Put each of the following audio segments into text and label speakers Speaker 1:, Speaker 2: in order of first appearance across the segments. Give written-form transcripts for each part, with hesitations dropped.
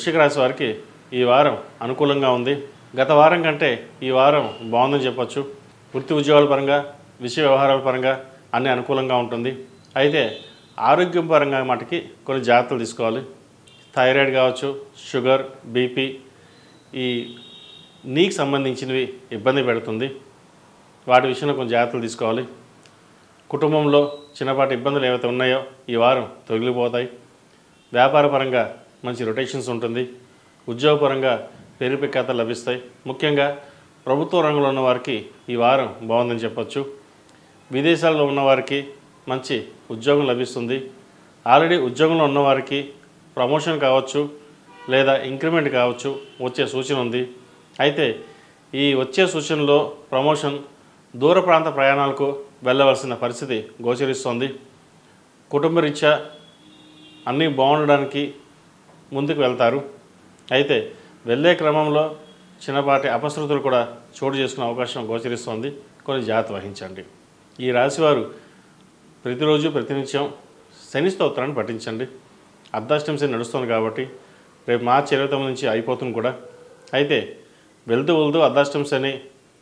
Speaker 1: వృశ్చిక రాశి వారికి ఈ వారం అనుకూలంగా ఉంది. గత వారం కంటే ఈ వారం బాగుందని చెప్పొచ్చు. వృత్తి ఉద్యోగాల పరంగా, విషయ వ్యవహారాల పరంగా అన్నీ అనుకూలంగా ఉంటుంది. అయితే ఆరోగ్యం పరంగా మటుకి కొన్ని జాగ్రత్తలు తీసుకోవాలి. థైరాయిడ్ కావచ్చు, షుగర్, బీపీ, ఈ నీకు సంబంధించినవి ఇబ్బంది పెడుతుంది. వాటి విషయంలో కొంచెం జాగ్రత్తలు తీసుకోవాలి. కుటుంబంలో చిన్నపాటి ఇబ్బందులు ఏవైతే ఉన్నాయో ఈ వారం తొలగిపోతాయి. వ్యాపార పరంగా మంచి రొటేషన్స్ ఉంటుంది. ఉద్యోగపరంగా పేరు ప్రఖ్యాతలు లభిస్తాయి. ముఖ్యంగా ప్రభుత్వ రంగంలో ఉన్న వారికి ఈ వారం బాగుందని చెప్పొచ్చు. విదేశాల్లో ఉన్నవారికి మంచి ఉద్యోగం లభిస్తుంది. ఆల్రెడీ ఉద్యోగంలో ఉన్నవారికి ప్రమోషన్ కావచ్చు లేదా ఇంక్రిమెంట్ కావచ్చు వచ్చే సూచన ఉంది. అయితే ఈ వచ్చే సూచనలో ప్రమోషన్ దూర ప్రాంత ప్రయాణాలకు వెళ్ళవలసిన పరిస్థితి గోచరిస్తోంది. కుటుంబరీత్యా అన్నీ బాగుండడానికి ముందుకు వెళ్తారు. అయితే వెళ్ళే క్రమంలో చిన్నపాటి అపశృతులు కూడా చోటు చేసుకునే అవకాశం గోచరిస్తోంది. కొన్ని జాగ్రత్త వహించండి. ఈ రాశివారు ప్రతిరోజు ప్రతినిత్యం శని స్తోత్రాన్ని పఠించండి. అర్ధాష్టమి శని నడుస్తుంది కాబట్టి రేపు మార్చి 29 నుంచి అయిపోతుంది కూడా. అయితే వెళ్తూ అర్ధాష్టమి శని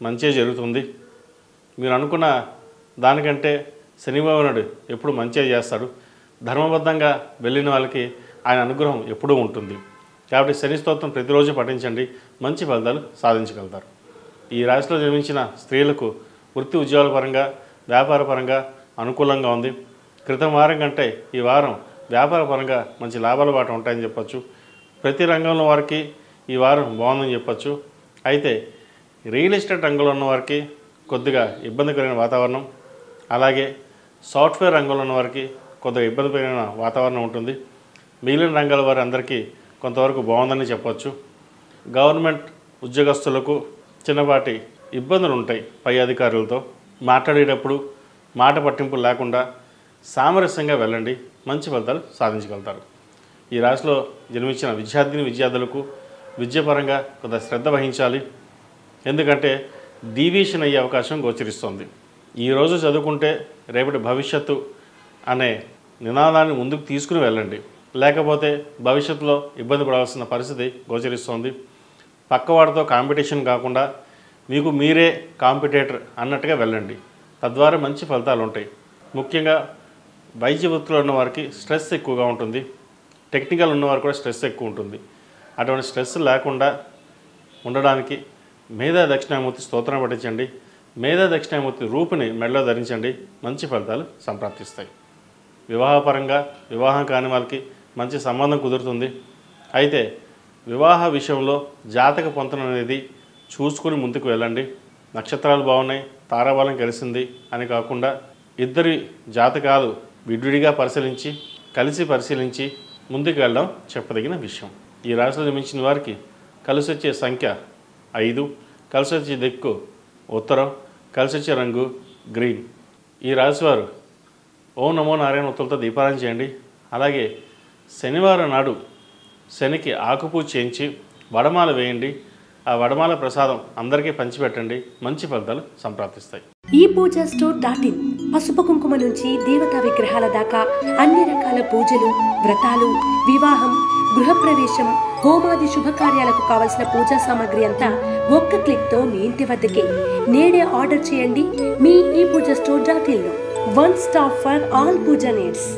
Speaker 1: మంచిగా జరుగుతుంది. మీరు అనుకున్న దానికంటే శనివారుడు ఎప్పుడు మంచిగా చేస్తాడు. ధర్మబద్ధంగా వెళ్ళిన వాళ్ళకి ఆయన అనుగ్రహం ఎప్పుడూ ఉంటుంది. కాబట్టి శని స్తోత్రం ప్రతిరోజు పఠించండి, మంచి ఫలితాలు సాధించగలుగుతారు. ఈ రాశిలో జన్మించిన స్త్రీలకు వృత్తి ఉద్యోగాల పరంగా, వ్యాపార పరంగా అనుకూలంగా ఉంది. క్రితం వారం కంటే ఈ వారం వ్యాపార పరంగా మంచి లాభాల బాట ఉంటాయని చెప్పొచ్చు. ప్రతి రంగంలో వారికి ఈ వారం బాగుందని చెప్పొచ్చు. అయితే రియల్ ఎస్టేట్ రంగంలో ఉన్న వారికి కొద్దిగా ఇబ్బందికరమైన వాతావరణం, అలాగే సాఫ్ట్వేర్ రంగంలో ఉన్న వారికి కొద్దిగా ఇబ్బందికరమైన వాతావరణం ఉంటుంది. మిగిలిన రంగాల వారి అందరికీ కొంతవరకు బాగుందని చెప్పొచ్చు. గవర్నమెంట్ ఉద్యోగస్తులకు చిన్నపాటి ఇబ్బందులు ఉంటాయి. పై అధికారులతో మాట్లాడేటప్పుడు మాట పట్టింపు లేకుండా సామరస్యంగా వెళ్ళండి, మంచి ఫలితాలు సాధించగలుగుతారు. ఈ రాశిలో జన్మించిన విద్యార్థులకు విద్యపరంగా కొంత శ్రద్ధ వహించాలి. ఎందుకంటే డీవియేషన్ అయ్యే అవకాశం గోచరిస్తోంది. ఈరోజు చదువుకుంటే రేపటి భవిష్యత్తు అనే నినాదాన్ని ముందుకు తీసుకుని వెళ్ళండి. లేకపోతే భవిష్యత్తులో ఇబ్బంది పడాల్సిన పరిస్థితి గోచరిస్తోంది. పక్కవాడితో కాంపిటీషన్ కాకుండా మీకు మీరే కాంపిటేటర్ అన్నట్టుగా వెళ్ళండి. తద్వారా మంచి ఫలితాలు ఉంటాయి. ముఖ్యంగా వైద్య వృత్తిలో ఉన్న వారికి స్ట్రెస్ ఎక్కువగా ఉంటుంది. టెక్నికల్ ఉన్నవారు కూడా స్ట్రెస్ ఎక్కువ ఉంటుంది. అటువంటి స్ట్రెస్ లేకుండా ఉండడానికి మేధా దక్షిణామూర్తి స్తోత్రం పఠించండి. మేధా దక్షిణామూర్తి రూపుని మెడలో ధరించండి, మంచి ఫలితాలు సంప్రాప్తిస్తాయి. వివాహపరంగా వివాహం కాని వాళ్ళకి మంచి సంబంధం కుదురుతుంది. అయితే వివాహ విషయంలో జాతక పొంతన అనేది చూసుకుని ముందుకు వెళ్ళండి. నక్షత్రాలు బాగున్నాయి, తారాబలం కలిసింది అని కాకుండా ఇద్దరి జాతకాలు విడివిడిగా పరిశీలించి ముందుకు వెళ్ళడం చెప్పదగిన విషయం. ఈ రాశిలో జన్మించిన వారికి కలిసి వచ్చే సంఖ్య 5, కలిసి వచ్చే దిక్కు ఉత్తరం, కలిసి వచ్చే రంగు గ్రీన్. ఈ రాశివారు ఓం నమో నారాయణ ఒత్తులతో దీపారాధన చేయండి. అలాగే శనివారం నాడు శనికి ఆకుపూజ చేయించి వడమాల వేయండి. ఆ వడమాల ప్రసాదం అందరికీ పంచిపెట్టండి, మంచి ఫలితాలు సంప్రాప్తిస్తాయి.
Speaker 2: ఈ పూజా స్టోర్.in పసుపు కుంకుమ నుంచి దేవతా విగ్రహాల దాకా అన్ని రకాల పూజలు, వ్రతాలు, వివాహం, గృహప్రవేశం, హోమాది శుభకార్యాలకు కావలసిన పూజా సామాగ్రి అంతా ఒక్క క్లిక్ తో మీ ఇంటి వద్దకే. నేడే ఆర్డర్ చేయండి మీ ఈ పూజా స్టోర్.in లో. One stop for all puja needs.